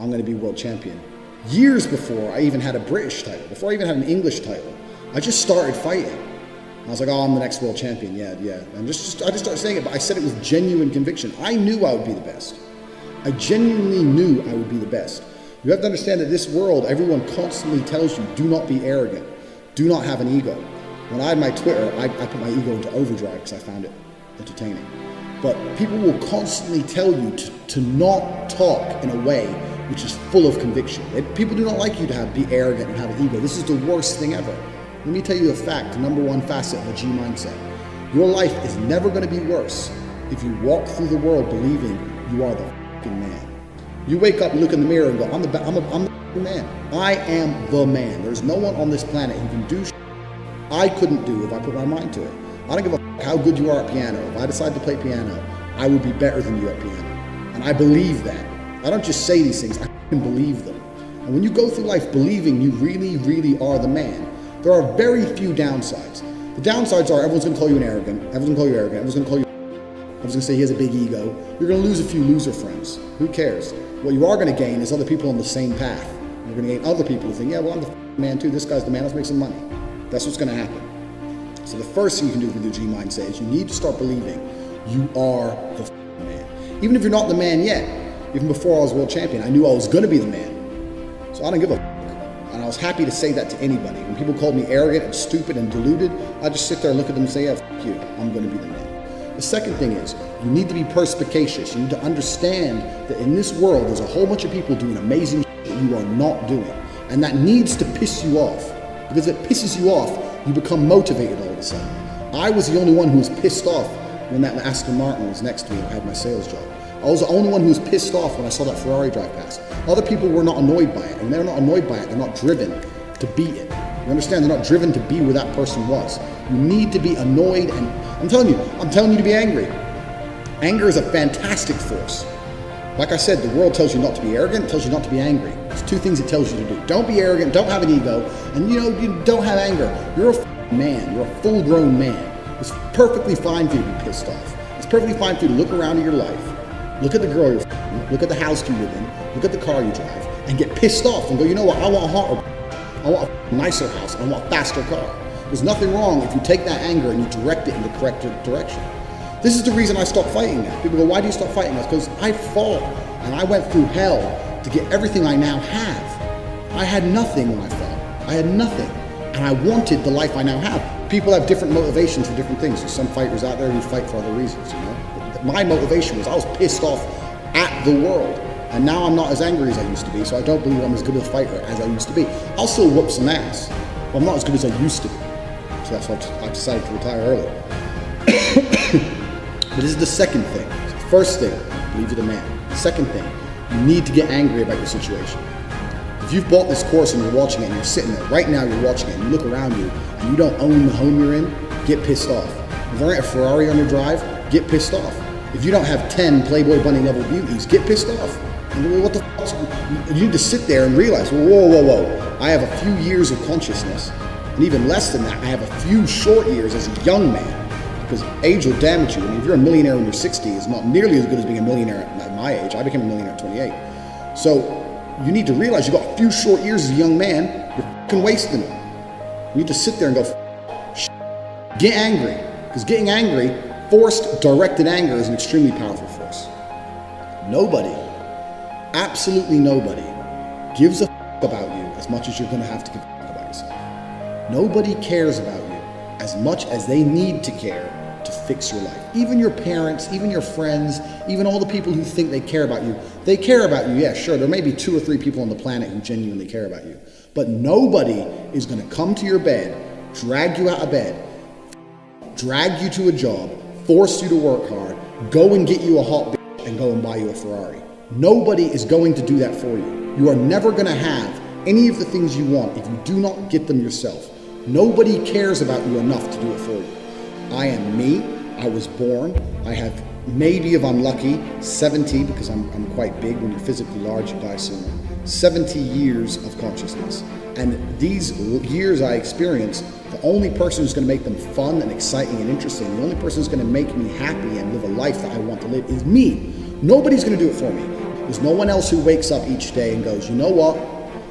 I'm going to be world champion. Years before I even had a British title, before I even had an English title, I just started fighting. I was like, oh, I'm the next world champion, yeah. And I just started saying it, but I said it with genuine conviction. I knew I would be the best. I genuinely knew I would be the best. You have to understand that this world, everyone constantly tells you, do not be arrogant. Do not have an ego. When I had my Twitter, I put my ego into overdrive because I found it entertaining. But people will constantly tell you to not talk in a way which is full of conviction. People do not like you to be arrogant and have an ego. This is the worst thing ever. Let me tell you a fact, the number one facet of a G mindset. Your life is never going to be worse if you walk through the world believing you are the fucking man. You wake up, look in the mirror and go, I'm the man. I am the man. There's no one on this planet who can do shit I couldn't do if I put my mind to it. I don't give a fuck how good you are at piano. If I decide to play piano, I would be better than you at piano. And I believe that. I don't just say these things, I fucking believe them. And when you go through life believing you really, really are the man, there are very few downsides. The downsides are everyone's going to call you an arrogant, everyone's going to call you arrogant, everyone's going to call you everyone's going to say he has a big ego. You're going to lose a few loser friends. Who cares? What you are going to gain is other people on the same path. You're going to gain other people who think, yeah, well, I'm the man too. This guy's the man. Let's make some money. That's what's going to happen. So the first thing you can do with your G mindset is you need to start believing you are the man. Even if you're not the man yet, even before I was world champion, I knew I was going to be the man. So I don't give a fuck. And I was happy to say that to anybody. When people called me arrogant and stupid and deluded, I just sit there and look at them and say, yeah, fuck you. I'm going to be the man. The second thing is, you need to be perspicacious. You need to understand that in this world, there's a whole bunch of people doing amazing shit that you are not doing. And that needs to piss you off. Because if it pisses you off, you become motivated all of a sudden. I was the only one who was pissed off when that Aston Martin was next to me and I had my sales job. I was the only one who was pissed off when I saw that Ferrari drive past. Other people were not annoyed by it. And they're not annoyed by it, they're not driven to beat it. You understand? They're not driven to be where that person was. You need to be annoyed, and I'm telling you to be angry. Anger is a fantastic force. Like I said, the world tells you not to be arrogant, it tells you not to be angry. It's two things it tells you to do. Don't be arrogant, don't have an ego, and you don't have anger. You're a man, you're a full-grown man. It's perfectly fine for you to be pissed off. It's perfectly fine for you to look around at your life, look at the girl you're look at the house you live in, look at the car you drive, and get pissed off and go, you know what, I want a hotter, I want a nicer house, I want a faster car. There's nothing wrong if you take that anger and you direct it in the correct direction. This is the reason I stopped fighting now. People go, why do you stop fighting? That's because I fought and I went through hell to get everything I now have. I had nothing when I fought. I had nothing. And I wanted the life I now have. People have different motivations for different things. There's some fighters out there who fight for other reasons, you know. But my motivation was I was pissed off at the world. And now I'm not as angry as I used to be, so I don't believe I'm as good a fighter as I used to be. I'll still whoop some ass, but I'm not as good as I used to be. So that's why I decided to retire early. But this is the second thing. So first thing, believe you're the man. Second thing, you need to get angry about your situation. If you've bought this course and you're watching it and you're sitting there, right now you're watching it and you look around you and you don't own the home you're in, get pissed off. If there ain't a Ferrari on your drive, get pissed off. If you don't have 10 Playboy Bunny level beauties, get pissed off. And what the fuck? You need to sit there and realize, whoa. I have a few years of consciousness. And even less than that, I have a few short years as a young man. Because age will damage you. I mean, if you're a millionaire when you're 60, it's not nearly as good as being a millionaire at my age. I became a millionaire at 28. So you need to realize you got a few short years as a young man, you're fucking wasting them. You need to sit there and go, get angry. Because getting angry, forced, directed anger is an extremely powerful force. Nobody, absolutely nobody, gives a about you as much as you're going to have to give a about yourself. Nobody cares about you as much as they need to care to fix your life. Even your parents, even your friends, even all the people who think they care about you, they care about you. Yeah, sure, there may be 2 or 3 people on the planet who genuinely care about you, but nobody is going to come to your bed, drag you out of bed, drag you to a job, force you to work hard, go and get you a hot bitch and go and buy you a Ferrari. Nobody is going to do that for you. You are never going to have any of the things you want if you do not get them yourself. Nobody cares about you enough to do it for you. I am me. I was born. I have maybe, if I'm lucky, 70, because I'm quite big. When you're physically large, you die sooner. 70 years of consciousness. And these years I experienced, the only person who's going to make them fun and exciting and interesting, the only person who's going to make me happy and live a life that I want to live is me. Nobody's going to do it for me. There's no one else who wakes up each day and goes, you know what?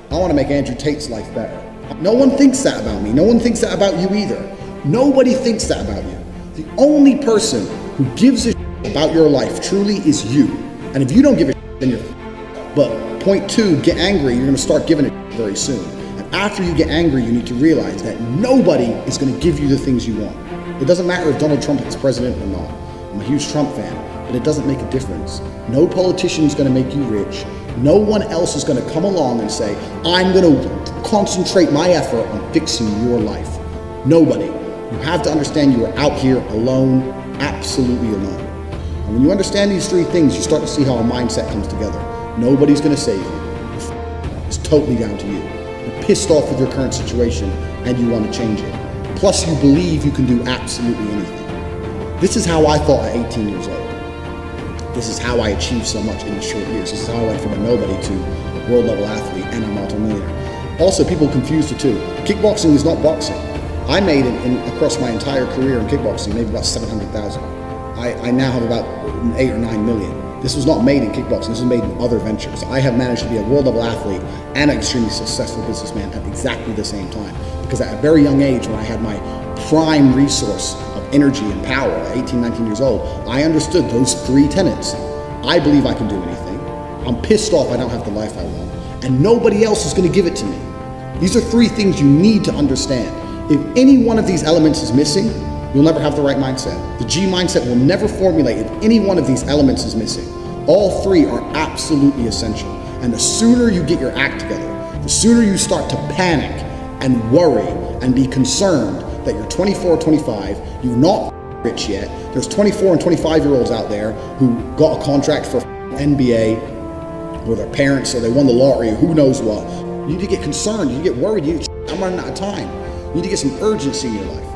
I want to make Andrew Tate's life better. No one thinks that about me. No one thinks that about you either. Nobody thinks that about you. The only person who gives a shit about your life truly is you. And if you don't give a shit, then you're But point two, get angry. You're going to start giving it very soon. And after you get angry, you need to realize that nobody is going to give you the things you want. It doesn't matter if Donald Trump is president or not. I'm a huge Trump fan, but it doesn't make a difference. No politician is going to make you rich. No one else is going to come along and say, I'm going to concentrate my effort on fixing your life. Nobody. You have to understand you are out here alone, absolutely alone. And when you understand these three things, you start to see how a mindset comes together. Nobody's going to save you. It's totally down to you. You're pissed off with your current situation and you want to change it. Plus you believe you can do absolutely anything. This is how I thought at 18 years old. This is how I achieved so much in the short years. This is how I went from a nobody to a world level athlete and a multimillionaire. Also, people confuse the two. Kickboxing is not boxing. I made across my entire career in kickboxing, maybe about 700,000. I now have about 8 or 9 million. This was not made in kickboxing, this was made in other ventures. I have managed to be a world level athlete and an extremely successful businessman at exactly the same time. Because at a very young age, when I had my prime resource of energy and power at 18, 19 years old, I understood those three tenets. I believe I can do anything. I'm pissed off I don't have the life I want. And nobody else is going to give it to me. These are three things you need to understand. If any one of these elements is missing, you'll never have the right mindset. The G mindset will never formulate if any one of these elements is missing. All three are absolutely essential. And the sooner you get your act together, the sooner you start to panic and worry and be concerned that you're 24 or 25, you're not rich yet. There's 24 and 25-year-olds out there who got a contract for NBA or their parents, or they won the lottery, or who knows what. You need to get concerned, you need to get worried, I'm running out of time. You need to get some urgency in your life.